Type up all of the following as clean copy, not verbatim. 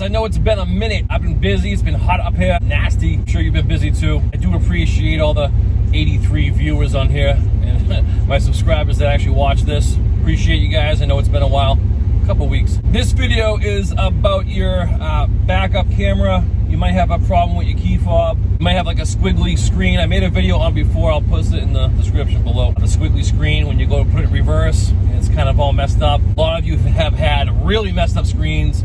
guys, I know it's been a minute. I've been busy. It's been hot up here, nasty. I'm sure you've been busy too. I do appreciate all the 83 viewers on here and my subscribers that actually watch this. Appreciate you guys. I know it's been a while, a couple weeks. This video is about your backup camera. You might have a problem with your key fob. You might have like a squiggly screen. I made a video on before. I'll post it in the description below. The squiggly screen when you go to put it in reverse, it's kind of all messed up. A lot of you have had really messed up screens.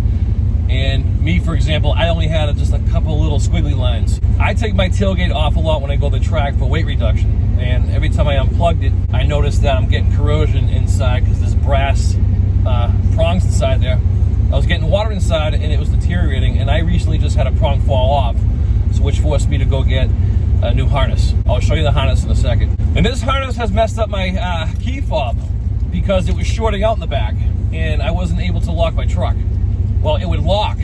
And me, for example, I only had just a couple little squiggly lines. I take my tailgate off a lot when I go to the track for weight reduction. And every time I unplugged it, I noticed that I'm getting corrosion inside because there's brass prongs inside there. I was getting water inside and it was deteriorating, and I recently just had a prong fall off, so which forced me to go get a new harness. I'll show you the harness in a second. And this harness has messed up my key fob because it was shorting out in the back and I wasn't able to lock my truck. Well, it would lock,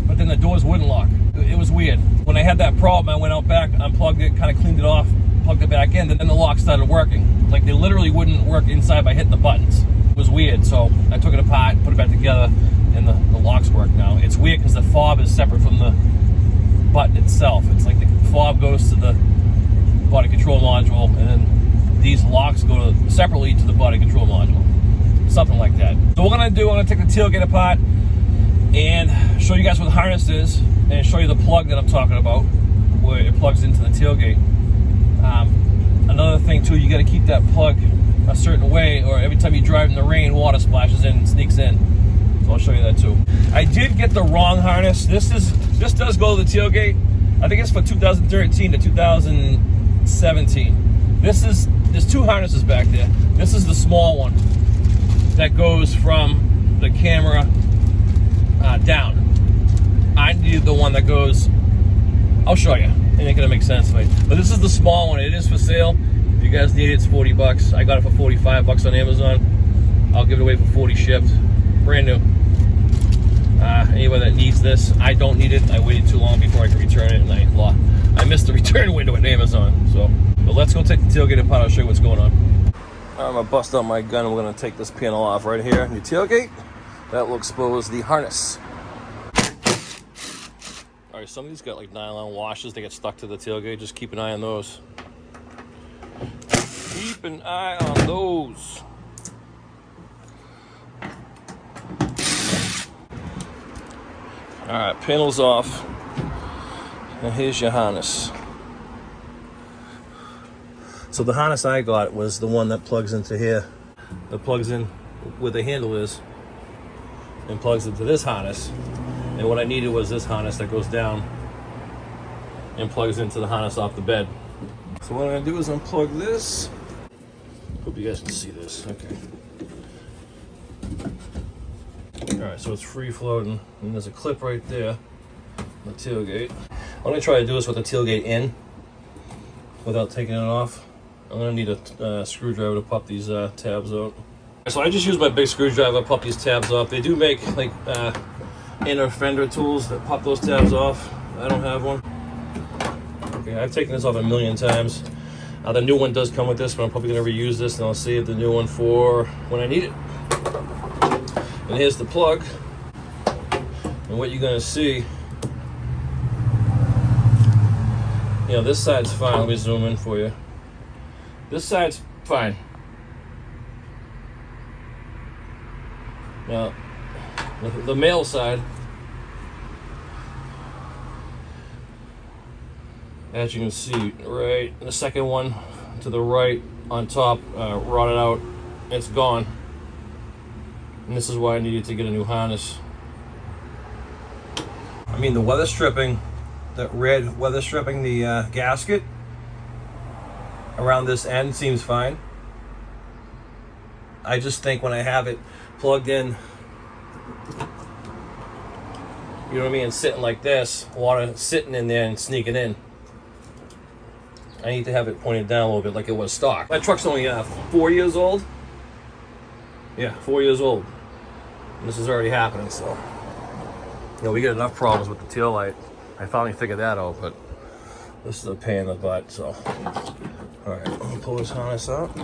but then the doors wouldn't lock. It was weird. When I had that problem, I went out back, unplugged it, kind of cleaned it off, plugged it back in, and then the lock started working. Like they literally wouldn't work inside by hitting the buttons. It was weird, so I took it apart, put it back together, and the locks work now. It's weird because the fob is separate from the button itself. It's like the fob goes to the body control module, and then these locks go separately to the body control module. Something like that. So what I'm gonna take the tailgate apart and show you guys what the harness is, and show you the plug that I'm talking about, where it plugs into the tailgate. Another thing too, you gotta keep that plug a certain way, or every time you drive in the rain, water splashes in and sneaks in. So I'll show you that too. I did get the wrong harness. This does go to the tailgate. I think it's for 2013 to 2017. There's two harnesses back there. This is the small one that goes from the camera down. I needed the one that goes, I'll show you. It ain't gonna make sense, but this is the small one. It is for sale. If you guys need it, it's 40 bucks. I got it for 45 bucks on Amazon. I'll give it away for 40 shipped. Brand new. Anyone that needs this, I don't need it. I waited too long before I could return it, and I missed the return window at Amazon. But let's go take the tailgate apart. I'll show you what's going on. I'm gonna bust out my gun and we're gonna take this panel off right here. Your tailgate, that will expose the harness. All right, some of these got like nylon washers. They get stuck to the tailgate. Just keep an eye on those. Keep an eye on those. All right, panel's off. And here's your harness. So the harness I got was the one that plugs into here. That plugs in where the handle is and plugs into this harness. And what I needed was this harness that goes down and plugs into the harness off the bed. So what I'm gonna do is unplug this. Hope you guys can see this. Okay. All right, so it's free floating, and there's a clip right there, the tailgate. I'm gonna try to do this with the tailgate in, without taking it off. I'm gonna need a screwdriver to pop these tabs out. So I just use my big screwdriver to pop these tabs off. They do make like inner fender tools that pop those tabs off. I don't have one. Okay, I've taken this off a million times. The new one does come with this, but I'm probably gonna reuse this, and I'll save the new one for when I need it. And here's the plug. And what you're gonna see, this side's fine. Let me zoom in for you. This side's fine. Now, the male side, as you can see, right, the second one to the right on top, rotted out. It's gone. And this is why I needed to get a new harness. I mean, the weather stripping, that red weather stripping, the gasket around this end seems fine. I just think when I have it plugged in, you know what I mean, sitting like this, water sitting in there and sneaking in, I need to have it pointed down a little bit like it was stock. My truck's only 4 years old. Yeah, 4 years old. And this is already happening, so. We get enough problems with the tail light. I finally figured that out, but this is a pain in the butt, so. All right, I'm gonna pull this harness out.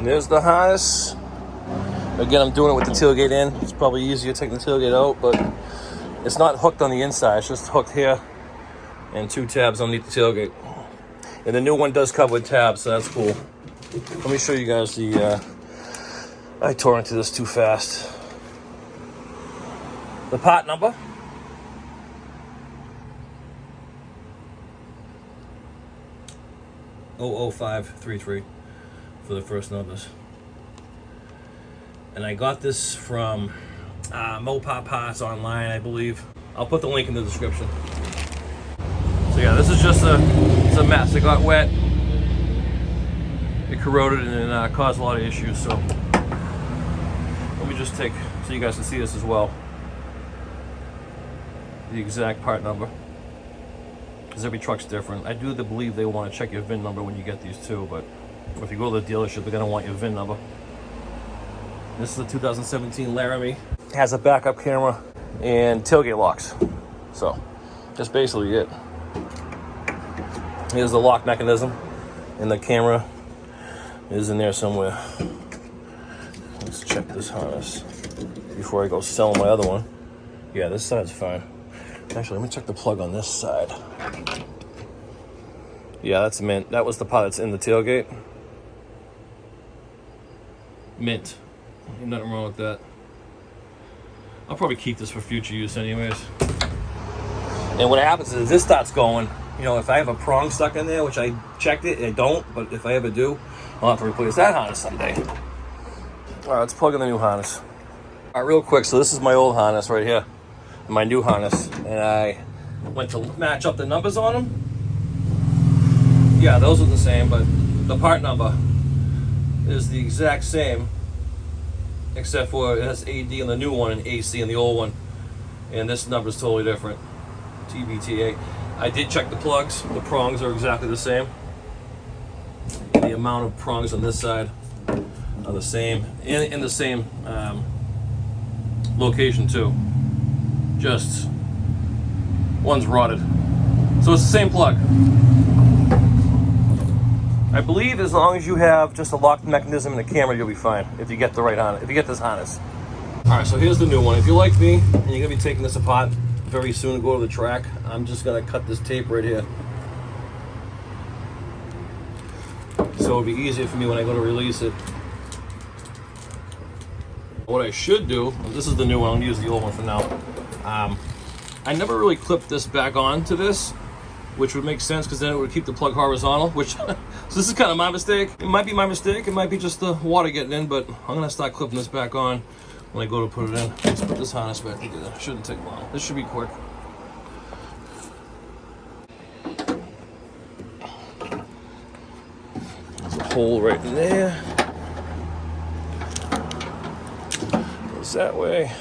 And And there's the harness. Again, I'm doing it with the tailgate in. It's probably easier taking the tailgate out, but it's not hooked on the inside. It's just hooked here and 2 tabs underneath the tailgate. And the new one does come with tabs, so that's cool. Let me show you guys the, I tore into this too fast. The part number. .00533 for the first numbers. And I got this from Mopar Parts online, I believe. I'll put the link in the description. So yeah, this is just it's a mess. It got wet, it corroded, and caused a lot of issues. So let me just take, so you guys can see this as well, the exact part number, because every truck's different. I do believe they want to check your VIN number when you get these too, but if you go to the dealership, they're going to want your VIN number. This is a 2017 Laramie. It has a backup camera and tailgate locks. So that's basically it. Here's the lock mechanism, and the camera is in there somewhere. Let's check this harness before I go sell my other one. Yeah, this side's fine. Actually, let me check the plug on this side. Yeah, that's mint. That was the part that's in the tailgate. Mint. Ain't nothing wrong with that. I'll probably keep this for future use anyways. And what happens is this starts going, you know, if I have a prong stuck in there, which I checked it, I don't, but if I ever do, I'll have to replace that harness someday. All right, let's plug in the new harness. All right, real quick, so this is my old harness right here, my new harness, and I went to match up the numbers on them. Yeah, those are the same, but the part number is the exact same, except for it has AD in the new one and AC in the old one, and this number is totally different. TBTA. I did check the plugs. The prongs are exactly the same. The amount of prongs on this side are the same, in the same location too. Just one's rotted, so it's the same plug. I believe as long as you have just a lock mechanism and a camera, you'll be fine if you get the right harness. If you get this harness. All right, so here's the new one. If you're like me and you're gonna be taking this apart very soon to go to the track, I'm just gonna cut this tape right here, so it'll be easier for me when I go to release it. What I should do, this is the new one, I'm gonna use the old one for now. I never really clipped this back on to this, which would make sense because then it would keep the plug horizontal, which, so this is kind of my mistake. It might be my mistake, it might be just the water getting in, but I'm gonna start clipping this back on when I go to put it in. Let's put this harness back together. Shouldn't take long. This should be quick. There's a hole right in there. Goes that way.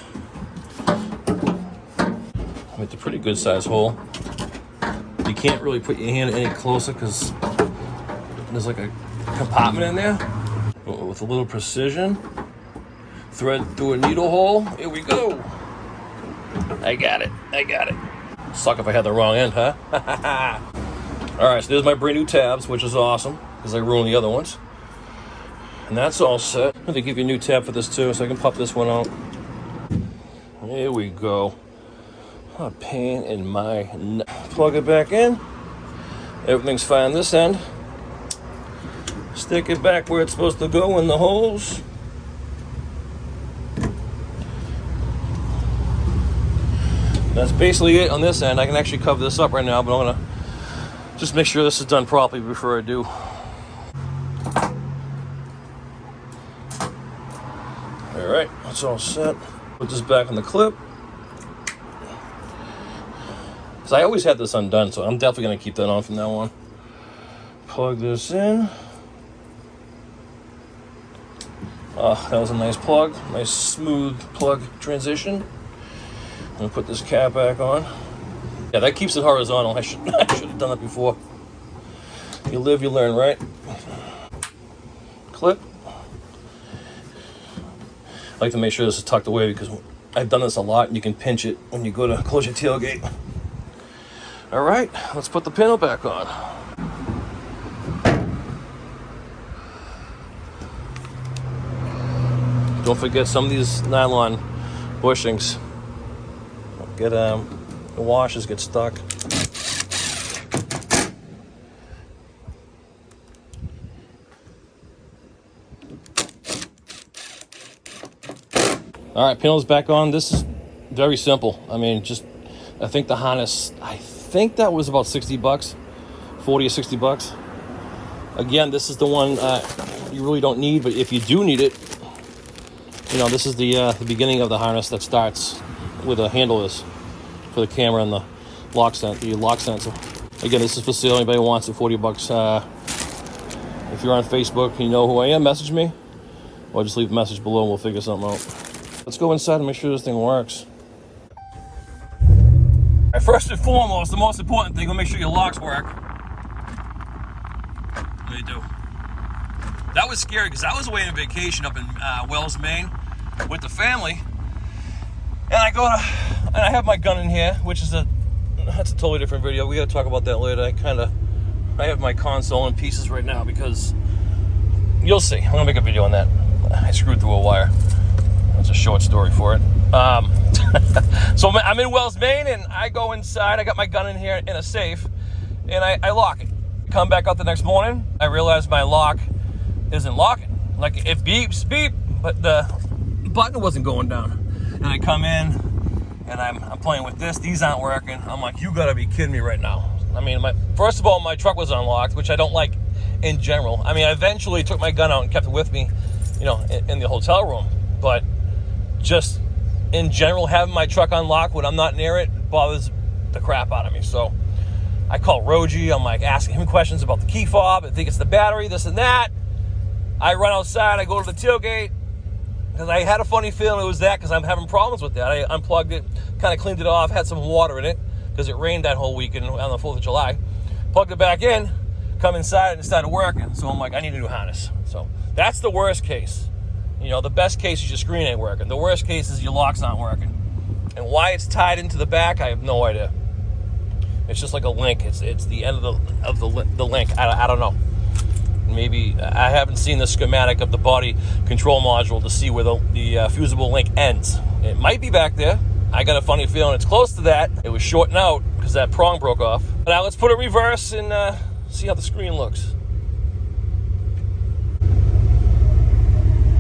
It's a pretty good size hole. You can't really put your hand any closer because there's like a compartment in there. But with a little precision, thread through a needle hole. Here we go. I got it. Suck if I had the wrong end, huh? All right, so there's my brand new tabs, which is awesome because I ruined the other ones. And that's all set. I'm gonna give you a new tab for this too, so I can pop this one out. Here we go. A pain in my neck. Plug it back in. Everything's fine this end. Stick it back where it's supposed to go in the holes. That's basically it on this end. I can actually cover this up right now, but I'm gonna just make sure this is done properly before I do. All right, that's all set. Put this back in the clip. Because I always had this undone, so I'm definitely going to keep that on from now on. Plug this in. Oh, that was a nice plug. Nice smooth plug transition. I'm going to put this cap back on. Yeah, that keeps it horizontal. I should have done that before. You live, you learn, right? Clip. I like to make sure this is tucked away because I've done this a lot and you can pinch it when you go to close your tailgate. All right, let's put the panel back on. Don't forget some of these nylon bushings. Get the washers get stuck. All right, panel's back on. This is very simple. I mean, I think the harness, I think that was about 60 bucks, 40 or 60 bucks. Again, this is the one you really don't need, but if you do need it, you know, this is the beginning of the harness that starts where the handle is for the camera and the lock sensor. Again, this is for sale. Anybody wants it, 40 bucks. If you're on Facebook, you know who I am, message me, or just leave a message below and we'll figure something out. Let's go inside and make sure this thing works. Right, first and foremost, the most important thing, we'll make sure your locks work. They do. That was scary because I was away on vacation up in Wells, Maine with the family. And I have my gun in here, which is that's a totally different video. We gotta talk about that later. I have my console in pieces right now because you'll see. I'm gonna make a video on that. I screwed through a wire. That's a short story for it. So I'm in Wells, Maine, and I go inside. I got my gun in here in a safe, and I lock it. Come back out the next morning. I realize my lock isn't locking. Like it beeps, beep, but the button wasn't going down. And I come in, and I'm playing with this. These aren't working. I'm like, you gotta be kidding me right now. I mean, first of all, my truck was unlocked, which I don't like in general. I mean, I eventually took my gun out and kept it with me, you know, in the hotel room. But just in general, having my truck unlocked when I'm not near it bothers the crap out of me. So I call Roji. I'm like asking him questions about the key fob. I think it's the battery, this and that. I run outside. I go to the tailgate because I had a funny feeling it was that because I'm having problems with that. I unplugged it, kind of cleaned it off, had some water in it because it rained that whole weekend on the 4th of July. Plugged it back in, come inside, and it started working. So I'm like, I need a new harness. So that's the worst case. You know, the best case is your screen ain't working. The worst case is your lock's not working. And why it's tied into the back, I have no idea. It's just like a link. It's the end of the link. I don't know. Maybe I haven't seen the schematic of the body control module to see where the fusible link ends. It might be back there. I got a funny feeling it's close to that. It was shorting out because that prong broke off. Now let's put it reverse and see how the screen looks.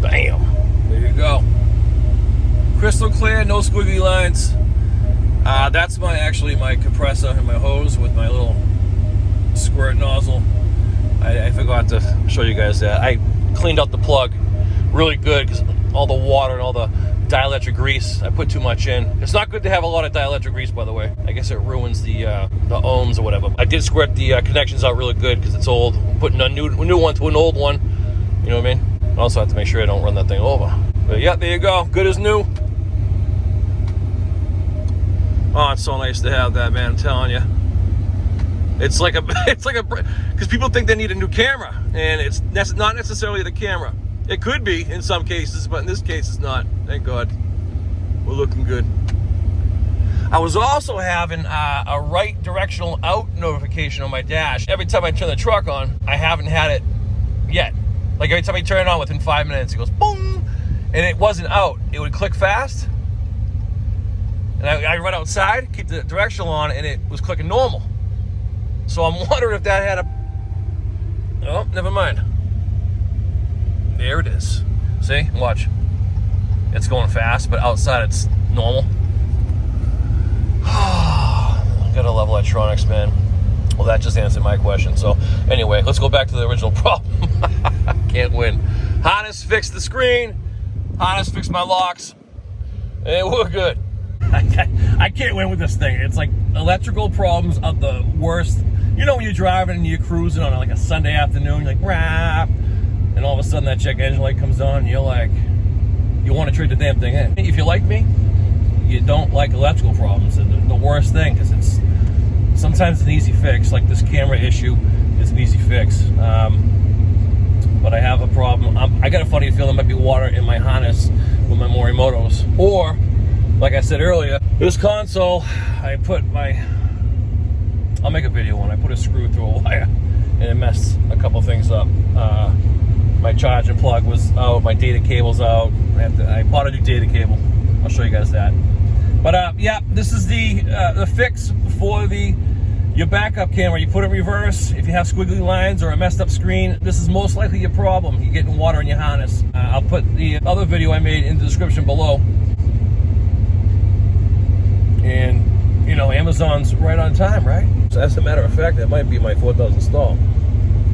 Bam. There you go. Crystal clear, no squiggly lines. That's actually my compressor and my hose with my little squirt nozzle. I forgot to show you guys that. I cleaned out the plug really good because all the water and all the dielectric grease, I put too much in. It's not good to have a lot of dielectric grease, by the way. I guess it ruins the ohms or whatever. I did squirt the connections out really good because it's old. I'm putting a new one to an old one. You know what I mean? I also have to make sure I don't run that thing over. But yeah, there you go. Good as new. Oh, it's so nice to have that, man. I'm telling you. It's like because people think they need a new camera, and it's not necessarily the camera. It could be in some cases, but in this case, it's not. Thank God. We're looking good. I was also having a right directional out notification on my dash. Every time I turn the truck on, I haven't had it yet. Like every time I turn it on, within 5 minutes, it goes boom, and it wasn't out. It would click fast, and I run outside, keep the directional on, and it was clicking normal. So I'm wondering if that had a... Oh, never mind. There it is. See? Watch. It's going fast, but outside it's normal. Gotta love electronics, man. Well, that just answered my question. So anyway, let's go back to the original problem. Can't win. Harness fixed the screen. Harness fixed my locks. And we're good. I can't win with this thing. It's like electrical problems are the worst. You know when you're driving and you're cruising on like a Sunday afternoon, you're like, rap, and all of a sudden that check engine light comes on and you're like, you want to trade the damn thing in. If you like me, you don't like electrical problems. And the worst thing, because it's sometimes an easy fix, like this camera issue is an easy fix. But I have a problem. I got a funny feeling there might be water in my harness with my Morimotos. Or, like I said earlier, this console, I'll make a video on. I put a screw through a wire and it messed a couple things up. My charging plug was out, my data cable's out. I bought a new data cable. I'll show you guys that. But yeah, this is the fix for your backup camera. You put it in reverse. If you have squiggly lines or a messed up screen, this is most likely your problem. You're getting water in your harness. I'll put the other video I made in the description below. And, you know, Amazon's right on time, right? So as a matter of fact, that might be my 4,000 install.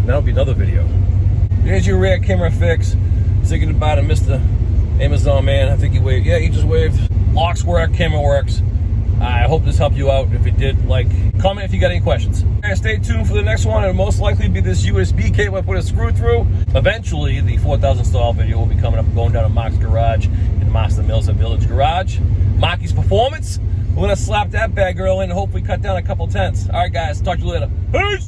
That'll be another video. Here's your rear camera fix. Thinking about it, Mr. Amazon man. I think he waved. Yeah, he just waved. Locks work, camera works. I hope this helped you out. If it did, comment if you got any questions. Okay, stay tuned for the next one. It'll most likely be this USB cable I put a screw through. Eventually, the 4,000 install video will be coming up, going down to Mark's garage in Master Mills at Village Garage. Marky's Performance. We're gonna slap that bad girl in and hopefully cut down a couple tenths. All right, guys. Talk to you later. Peace.